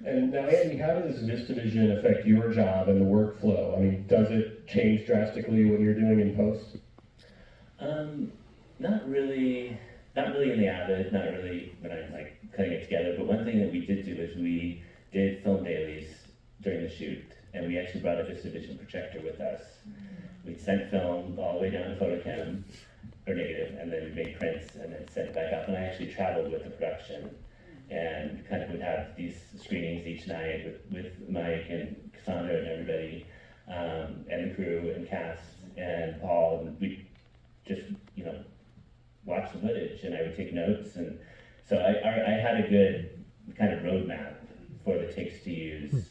And now, Andy, how does VistaVision affect your job and the workflow? I mean, does it change drastically what you're doing in post? Not really. Not really in the Avid. Not really when I'm like cutting it together. But one thing that we did do is we did film dailies during the shoot, and we actually brought a VistaVision projector with us. We sent film all the way down to photocam or negative, and then we made prints and then sent it back up. And I actually traveled with the production and kind of would have these screenings each night with Mike and Cassandra and everybody, and the crew and cast and Paul, and we just, you know, watch the footage, and I would take notes, and so I had a good kind of roadmap for the takes to use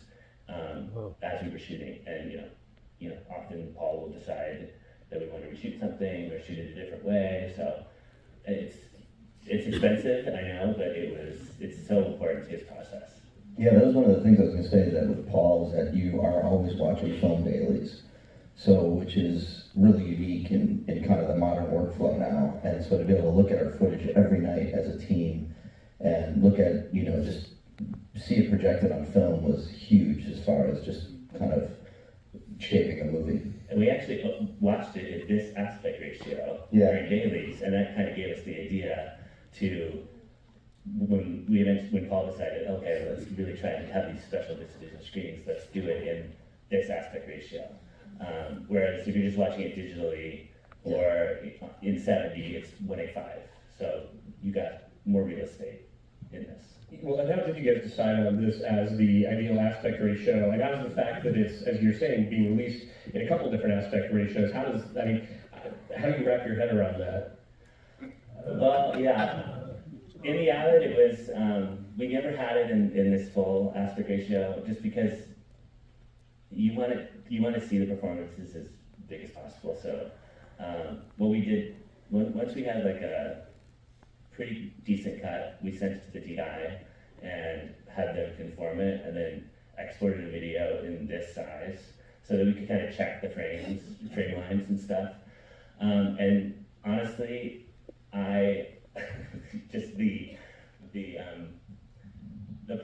as we were shooting, and you know, often Paul will decide that we want to reshoot something or shoot it a different way, so it's expensive, I know, but it's so important to his process. Yeah, that was one of the things I was going to say that with Paul is that you are always watching film dailies, so which is really unique in kind of the modern workflow now. And so to be able to look at our footage every night as a team and look at, you know, just see it projected on film was huge as far as just kind of shaping a movie. And we actually watched it at this aspect ratio during dailies, and that kind of gave us the idea to when Paul decided, okay, let's really try and have these special VistaVision screenings, let's do it in this aspect ratio. Whereas if you're just watching it digitally or in 70, it's 1:5. So you got more real estate in this. Well, and how did you guys decide on this as the ideal aspect ratio? And how does the fact that it's, as you're saying, being released in a couple of different aspect ratios, how do you wrap your head around that? Well, yeah. In the Avid, it was, we never had it in this full aspect ratio, just because you want to see the performances as big as possible. So what we did, once we had like a pretty decent cut, we sent it to the DI and had them conform it, and then exported a video in this size so that we could kind of check the frame lines and stuff. And honestly, I just the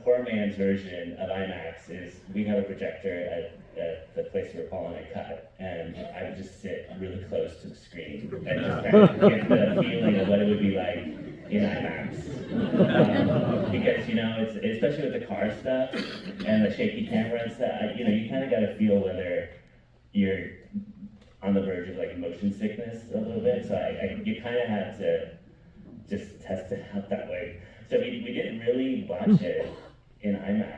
poor man's version of IMAX is we have a projector at the place where Paul and I cut, and I would just sit really close to the screen and just kind of get the feeling of what it would be like in IMAX. Because, you know, it's, especially with the car stuff and the shaky camera and stuff, you know, you kind of got to feel whether you're on the verge of like motion sickness a little bit, so you kind of had to just test it out that way. So we didn't really watch it in IMAX.